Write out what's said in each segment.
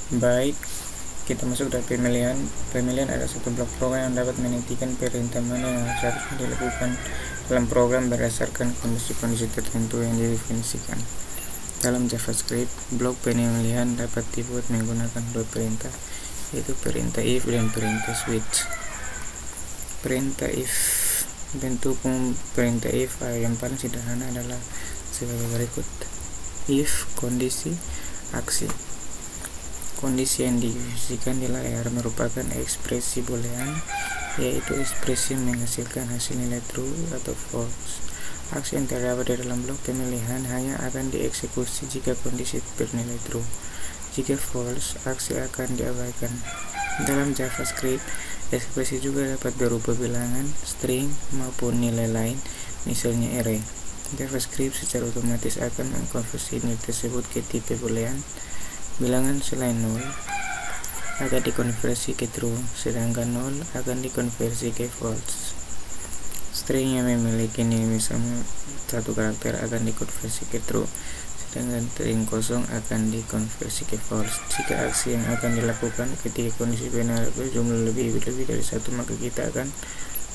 Baik, kita masuk dari pemilihan. Pemilihan ada satu blok program yang dapat menentukan perintah mana yang seharusnya dilakukan dalam program berdasarkan kondisi-kondisi tertentu yang didefinisikan. Dalam JavaScript, blok pemilihan dapat dibuat menggunakan dua perintah, yaitu perintah if dan perintah switch. Perintah if, bentuk umum perintah if yang paling sederhana adalah sebagai berikut. If kondisi aksi. Kondisi yang didefinisikan di layar merupakan ekspresi boolean, yaitu ekspresi menghasilkan hasil nilai true atau false. Aksi yang terdapat di dalam blok pemilihan hanya akan dieksekusi jika kondisi bernilai true. Jika false, aksi akan diabaikan. Dalam JavaScript, ekspresi juga dapat berupa bilangan, string, maupun nilai lain, misalnya array. JavaScript secara otomatis akan mengkonversi nilai tersebut ke tipe boolean. Bilangan selain 0 akan dikonversi ke true, sedangkan 0 akan dikonversi ke false. String yang memiliki nilai misalnya satu karakter akan dikonversi ke true, sedangkan string kosong akan dikonversi ke false. Jika aksi yang akan dilakukan ketika kondisi benar berjumlah lebih dari satu, maka kita akan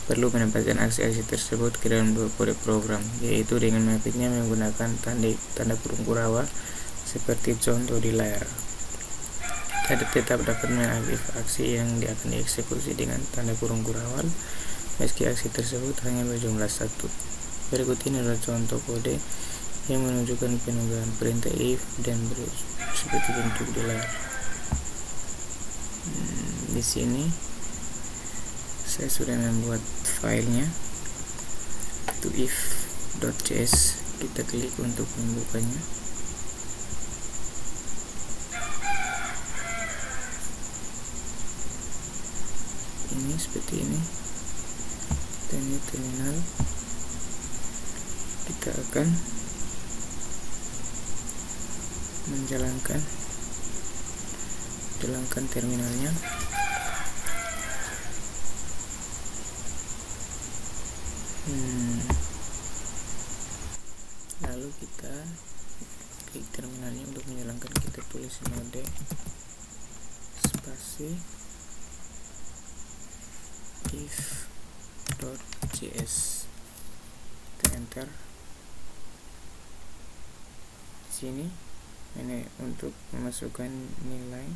perlu menempatkan aksi-aksi tersebut ke dalam dua kode program, yaitu dengan mappingnya menggunakan tanda kurung kurawal seperti contoh di layar. Kita tetap dapat mengaktifkan aksi yang akan dieksekusi dengan tanda kurung kurawal meski aksi tersebut hanya berjumlah satu. Berikut ini adalah contoh kode yang menunjukkan penggunaan perintah if dan seperti bentuk di layar. Di sini saya sudah membuat filenya, itu if.js. Kita klik untuk membukanya. Ini seperti ini, dan ini terminal. Kita akan menjalankan terminalnya. Lalu kita klik terminalnya untuk menjalankan. Kita tulis node spasi if.js, kita enter. Di sini ini untuk memasukkan nilai,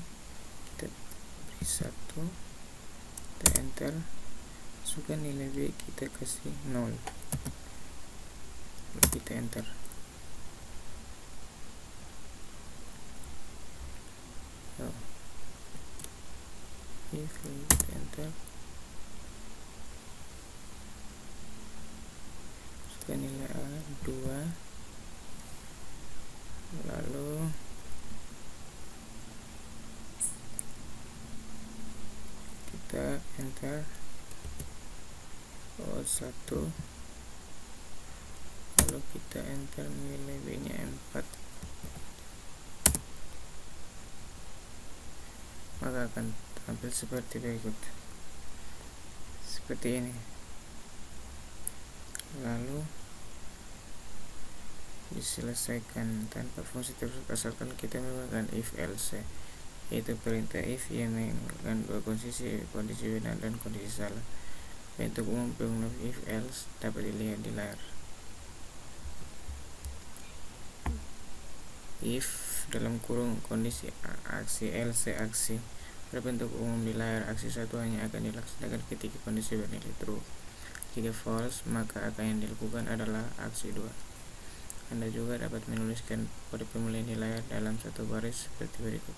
kita beri 1, kita enter. Masukkan nilai b, kita kasih 0, lalu kita enter. If kita enter, masukkan nilai a 2, lalu kita enter 1, lalu kita enter nilai b nya 4, maka akan tampil seperti berikut, seperti ini. Lalu diselesaikan tanpa fungsi tersebut asalkan kita menggunakan if else, yaitu perintah if yang menggunakan dua kondisi benar dan kondisi salah. Bentuk umum penggunaan if else dapat dilihat di layar. If dalam kurung kondisi aksi else aksi. Pada bentuk umum di layar, aksi satu hanya akan dilaksanakan ketika kondisi bernilai true. Jika false, maka akan yang dilakukan adalah aksi 2. Anda juga dapat menuliskan kode pemilihan di layar dalam satu baris seperti berikut.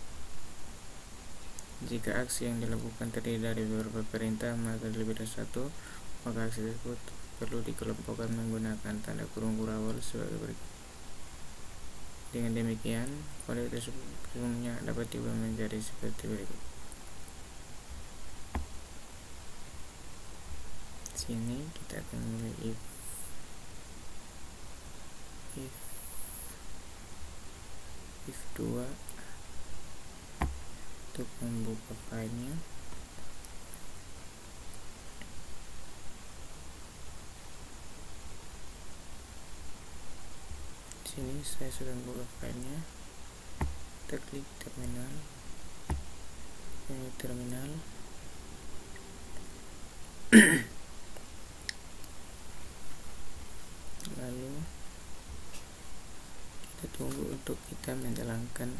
Jika aksi yang dilakukan terdiri dari beberapa perintah, maka lebih dari satu, maka aksi tersebut perlu dikelompokkan menggunakan tanda kurung kurawal sebagai berikut. Dengan demikian, kode tersebut umumnya dapat diubah menjadi seperti berikut. Sini kita akan memilih if 2 untuk membuka filenya. Sini saya sudah membuka filenya. Kita klik terminal. ini terminal. Lalu kita tunggu untuk kita menjalankannya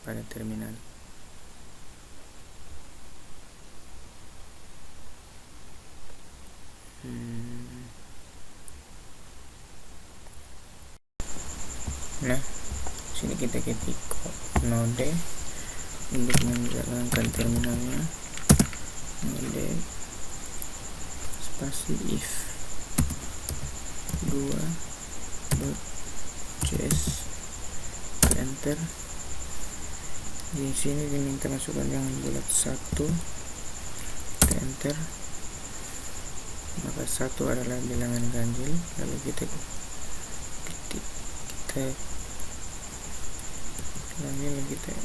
pada terminal. Nah, sini kita ketik node untuk menjalankan terminalnya. Node spasi if 2.js, enter. Di sini diminta masukkan bilangan bulat 1, kita enter. Maka 1 adalah bilangan ganjil. Lalu kita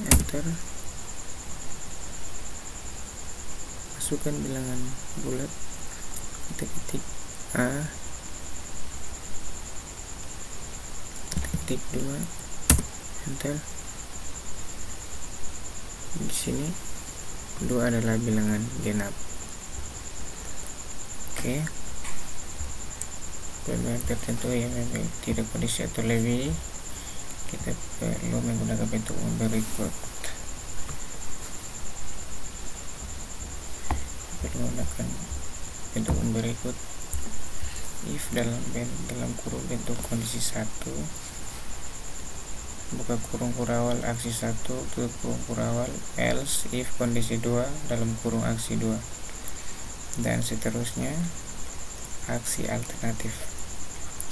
enter, masukkan bilangan bulat, kita ketik A, kita ketik 2, enter. Di sini 2 adalah bilangan genap. Oke, pemilihan tertentu yang tidak kondisi atau lebih, kita perlu menggunakan bentuk berikut. If dalam kurung bentuk kondisi 1, buka kurung kurawal aksi 1, tutup kurung kurawal, else if kondisi 2 dalam kurung aksi 2, dan seterusnya. Aksi alternatif.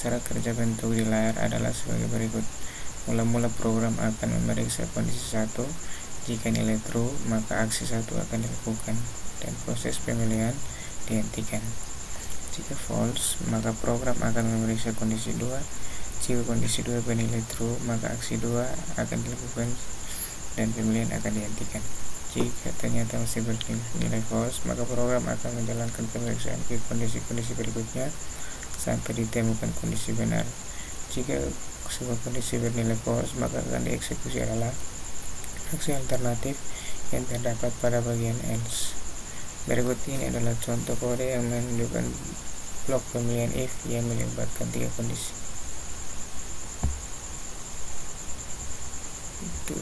Cara kerja bentuk di layar adalah sebagai berikut. Mula-mula program akan memeriksa kondisi 1. Jika nilai true, maka aksi 1 akan dilakukan dan proses pemilihan dihentikan. Jika false, maka program akan memeriksa kondisi 2. Jika kondisi 2 bernilai true, maka aksi 2 akan dilakukan dan pemilihan akan dihentikan. Jika ternyata masih bernilai false, maka program akan menjalankan pemeriksaan ke kondisi-kondisi berikutnya sampai ditemukan kondisi benar. Jika sebuah kondisi bernilai false, maka akan dieksekusi adalah aksi alternatif yang terdapat pada bagian else. Berikut ini adalah contoh kode yang menunjukkan blok pemilihan if yang melibatkan 3 kondisi. Itu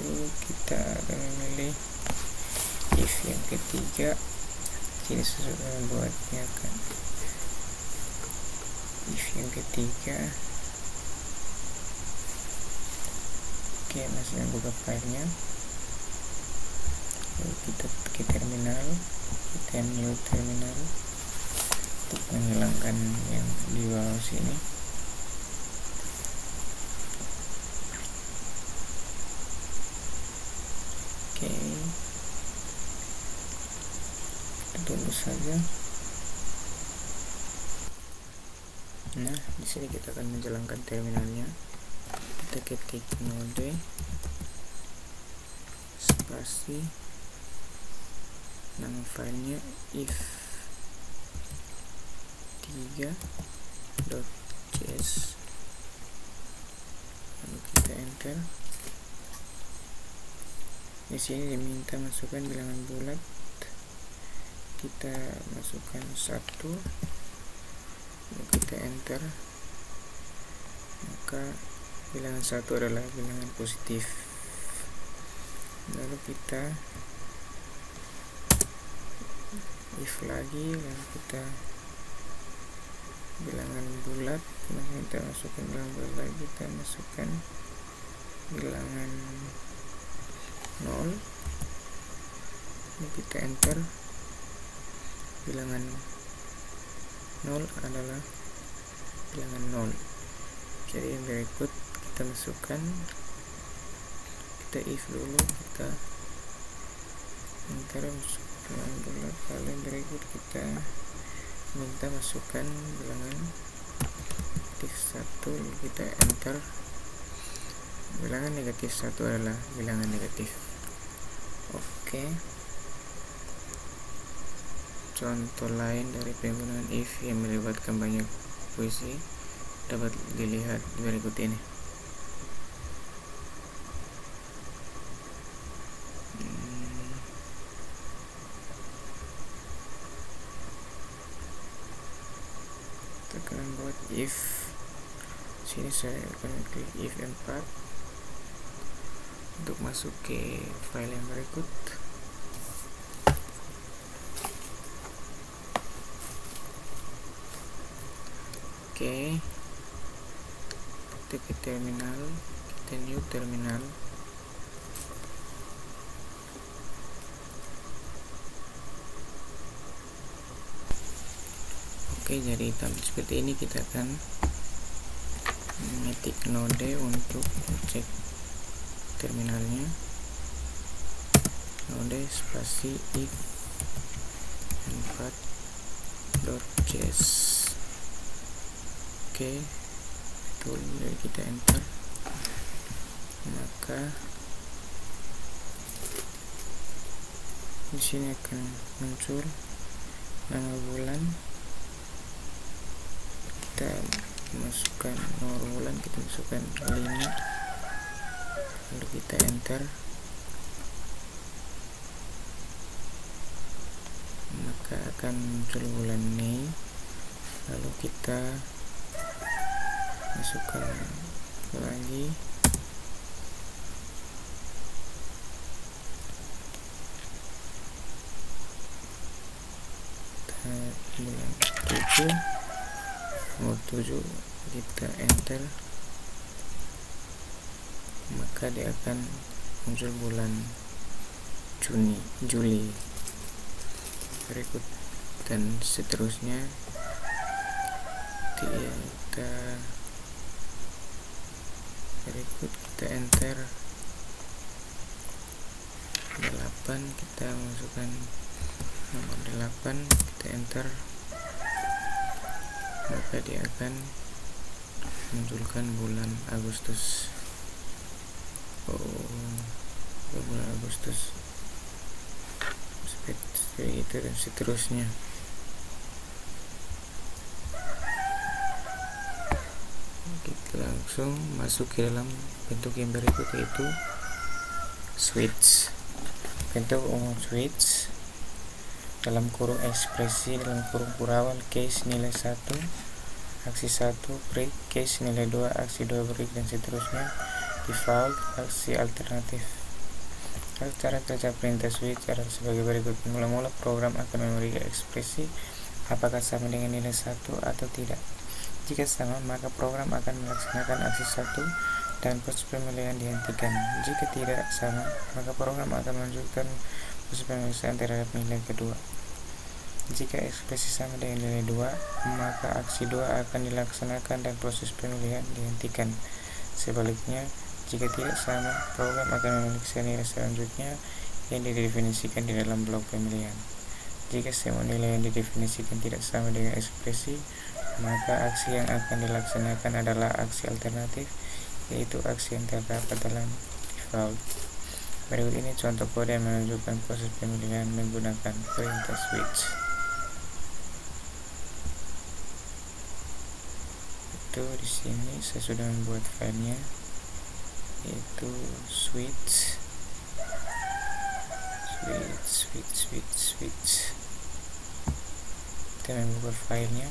kita akan memilih if yang ketiga. Jadi sesuai membuatnya kan if yang ketiga. Oke, masih membuka filenya. Lalu kita ke terminal, kita new terminal untuk menghilangkan yang di bawah sini. Oke, tunggu saja. Nah, di sini kita akan menjalankan terminalnya. Kita ketik node spasi nama filenya if3.js, lalu kita enter. Di sini diminta masukkan bilangan bulat, kita masukkan 1, lalu kita enter. Maka bilangan 1 adalah bilangan positif. Lalu kita if lagi, lalu kita bilangan bulat, kita masukkan bilangan bulat lagi, kita masukkan bilangan 0, lalu kita enter. Bilangan 0 adalah bilangan 0. Jadi yang berikut kita masukkan, kita if dulu, kita enter bilangan bulat. Lalu yang berikut kita minta masukkan bilangan negatif 1, lalu kita enter. Bilangan negatif 1 adalah bilangan negatif. Oke, contoh lain dari penggunaan if yang melibatkan banyak puisi dapat dilihat di berikut ini. sini saya akan klik if 4 untuk masuk ke file yang berikut. Oke, kita ke terminal, kita new terminal. Oke, jadi tampil seperti ini. Kita akan mengetik node untuk cek terminalnya. Node spasi if 4.js. Oke, betul. Jadi kita enter, maka di sini akan muncul nama bulan. Kita masukkan nomor bulan, kita masukkan 5, lalu kita enter, maka akan muncul bulan Mei. Lalu kita masukkan lagi bulan 7, nomor 7, kita enter, maka dia akan muncul bulan Juli berikut, dan seterusnya. Kita enter 8, kita masukkan nomor 8, kita enter, maka dia akan munculkan bulan Agustus. Bulan Agustus seperti itu, dan seterusnya. Kita langsung masuk ke dalam bentuk yang berikut, yaitu switch. Bentuk umum switch dalam kurung ekspresi, dalam kurung kurawal case nilai 1, aksi 1, break case nilai 2, aksi 2, break, dan seterusnya. Default, aksi alternatif. Cara kerja perintah switch adalah sebagai berikut. Mula-mula program akan memberikan ekspresi apakah sama dengan nilai 1 atau tidak. Jika sama, maka program akan melaksanakan aksi 1 dan proses pemilihan dihentikan. Jika tidak sama, maka program akan melanjutkan proses pemilihan terhadap nilai kedua. Jika ekspresi sama dengan nilai 2, maka aksi 2 akan dilaksanakan dan proses pemilihan dihentikan. Sebaliknya, jika tidak sama, program akan memeriksa nilai selanjutnya yang didefinisikan di dalam blok pemilihan. Jika semua nilai yang didefinisikan tidak sama dengan ekspresi, maka aksi yang akan dilaksanakan adalah aksi alternatif, yaitu aksi yang terdapat dalam default. Berikut ini contoh kode yang menunjukkan proses pemilihan menggunakan perintah switch. Itu di sini saya sudah membuat filenya, yaitu switch. Kita membuat filenya.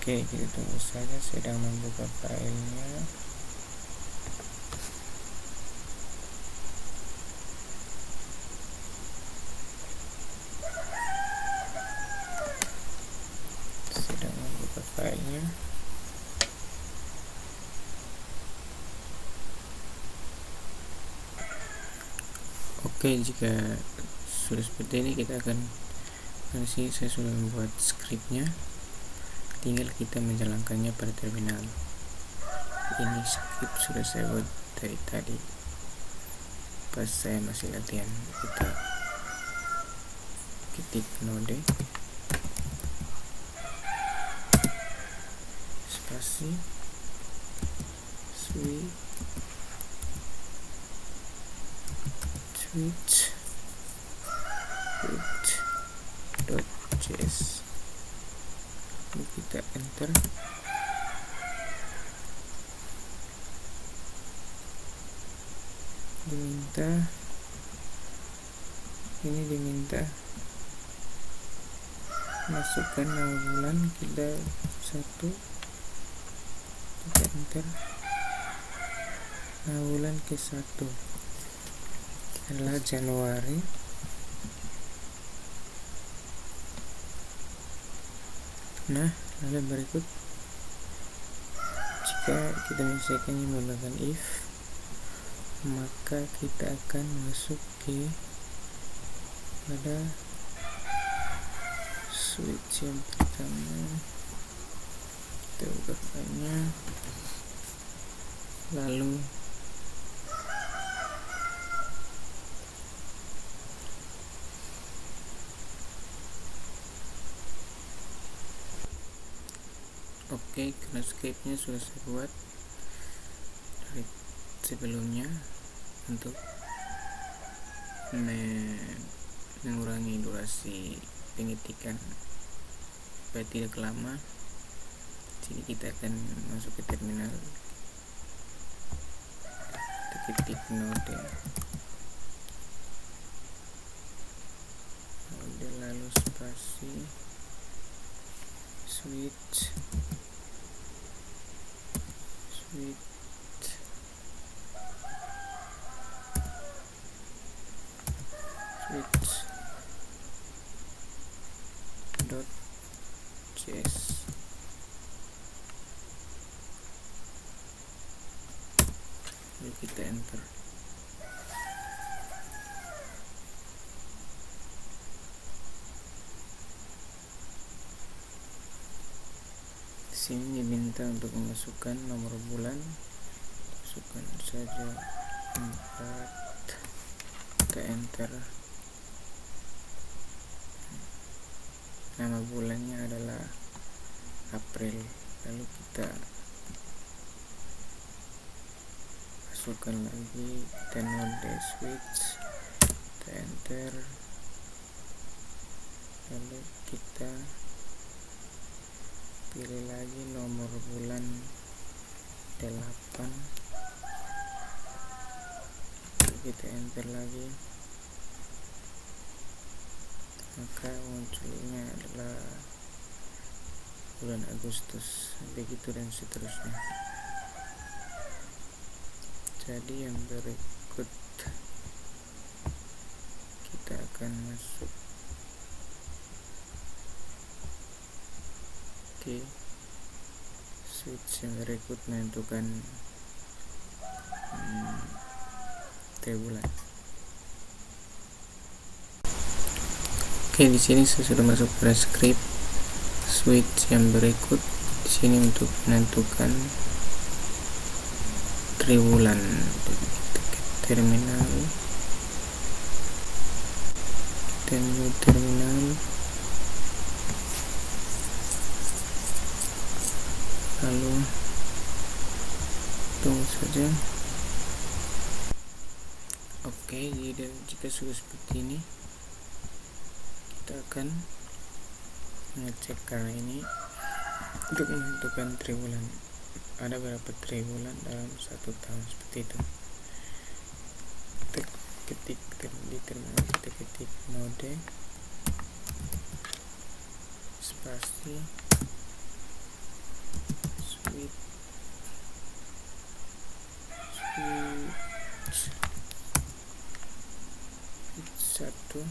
Oke, kita tunggu saja, sedang membuka filenya. Oke, jika sudah seperti ini, kita akan saya sudah membuat scriptnya, tinggal kita menjalankannya pada terminal. Ini script sudah saya buat dari tadi pas saya masih latihan. Kita ketik node spasi switch.js, lalu kita enter. Diminta masukkan nama bulan, kita 1, kita enter nama bulan ke 1 adalah Januari. Nah, lalu berikut jika kita menyelesaikannya menggunakan if, maka kita akan masuk ke pada switch yang pertama. Kita buka filenya, lalu oke, karena scriptnya sudah saya buat dari sebelumnya untuk mengurangi durasi pengetikan supaya tidak lama. Jadi kita akan masuk ke terminal, kita ketik node lalu spasi switch dot js, lalu kita enter. Sini diminta untuk memasukkan nomor bulan, masukkan saja 4, kita enter. Nama bulannya adalah April, lalu kita masukkan lagi, kita node switch, kita enter, lalu kita pilih lagi nomor bulan 8, lalu kita enter lagi, maka munculnya adalah bulan Agustus, begitu dan seterusnya. Jadi yang berikut kita akan masuk ke switch yang berikut, menentukan triwulan. Oke, di sini saya sudah masuk pada script switch yang berikut. Di sini untuk menentukan triwulan, kita ke terminal, kita new terminal, lalu tunggu saja. Oke, jadi jika sudah seperti ini, kita akan mengecek karena ini untuk menentukan triwulan, ada berapa triwulan dalam 1 tahun, seperti itu. Kita ketik di terminal, kita ketik node spasi switch 1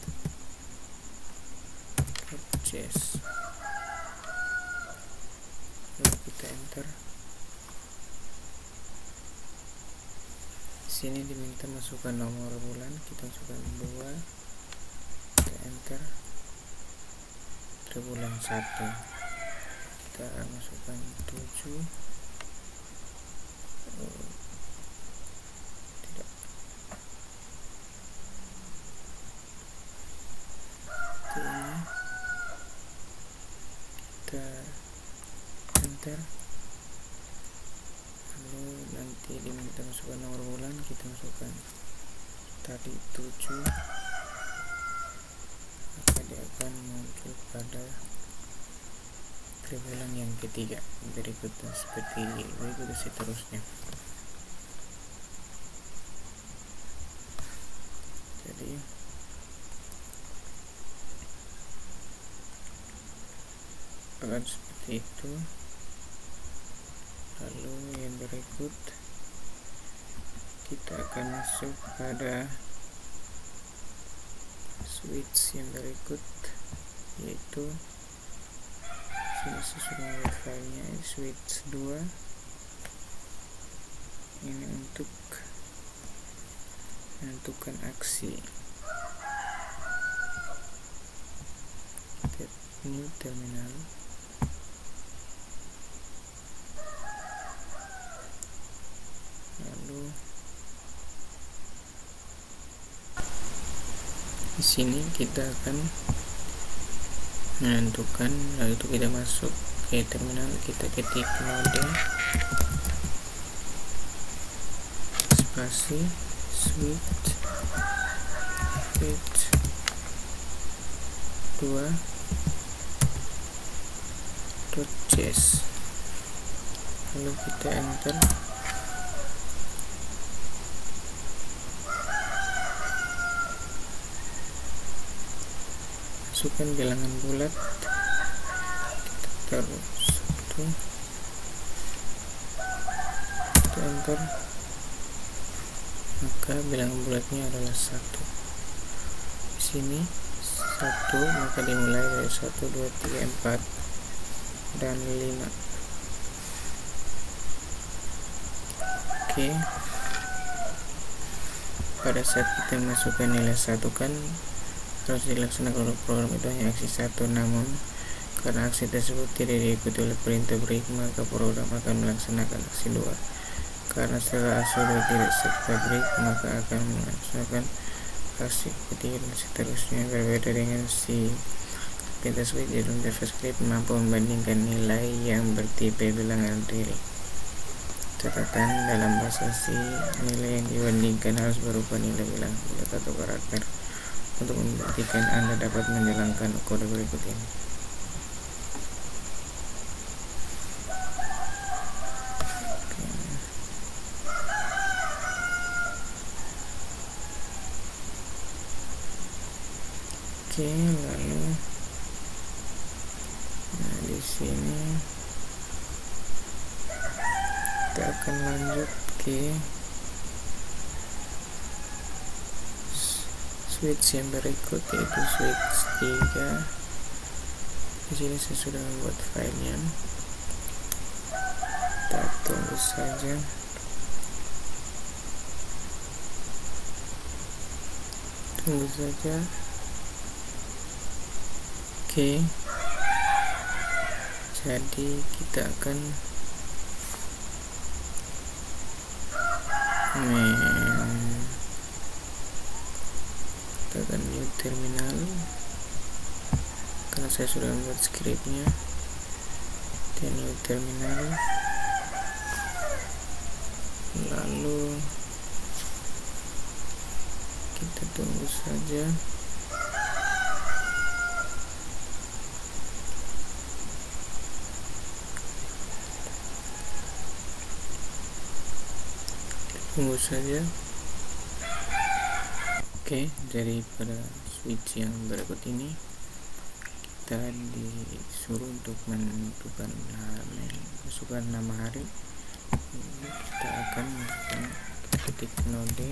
js, lalu kita enter. Sini diminta masukkan nomor bulan, kita masukkan 2, kita enter. Triwulan 1 kita masukkan 7, tidak, ini kita enter. Lalu nanti diminta masukkan nomor bulan, kita masukkan tadi 7, maka dia akan muncul pada triwulan yang ketiga berikutnya, seperti berikut seterusnya. Jadi akan seperti itu. Lalu yang berikut kita akan masuk pada switch yang berikut, yaitu sini sudah membuat filenya switch 2. Ini untuk menentukan aksi. Kita new terminal, lalu di sini kita akan menentukan, lalu itu kita masuk ke terminal, kita ketik node spasi switch 2.js, lalu kita enter. Masukkan bilangan bulat, kita taruh 1, kita enter, maka bilangan bulatnya adalah 1. Di sini 1, maka dimulai dari 1, 2, 3, 4 dan 5. Oke, pada saat kita masukkan nilai 1 kan harus dilaksanakan program itu hanya aksi 1, namun karena aksi tersebut tidak diikuti oleh perintah break, maka program akan melaksanakan aksi 2. Karena setelah aksi 2 tidak serta break, maka akan melaksanakan aksi ketiga dan seterusnya. Berbeda dengan si perintah switch di dalam JavaScript mampu membandingkan nilai yang bertipe bilangan real. Catatan dalam bahasa C, nilai yang dibandingkan harus berupa nilai bilangan bulat atau karakter. Untuk membuktikan, Anda dapat menjalankan kode berikut ini. Oke, lalu di sini kita akan lanjut ke switch yang berikut, yaitu switch 3. Di sini saya sudah membuat filenya. Kita tunggu saja. Oke, jadi kita akan new terminal, karena saya sudah membuat scriptnya. Dan new terminal, lalu kita tunggu saja. Oke, jadi pada switch yang berikut ini kita disuruh untuk menentukan masukkan nama hari. Kita akan ketik node,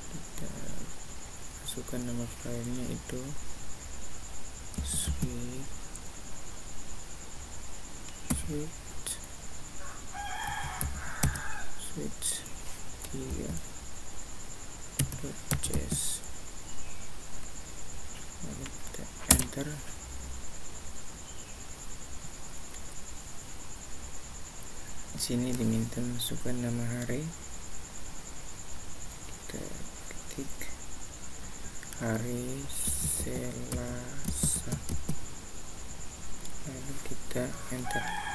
kita masukkan nama filenya itu switch 3.js, lalu kita enter. Di sini diminta masukkan nama hari, kita ketik hari Selasa, lalu kita enter.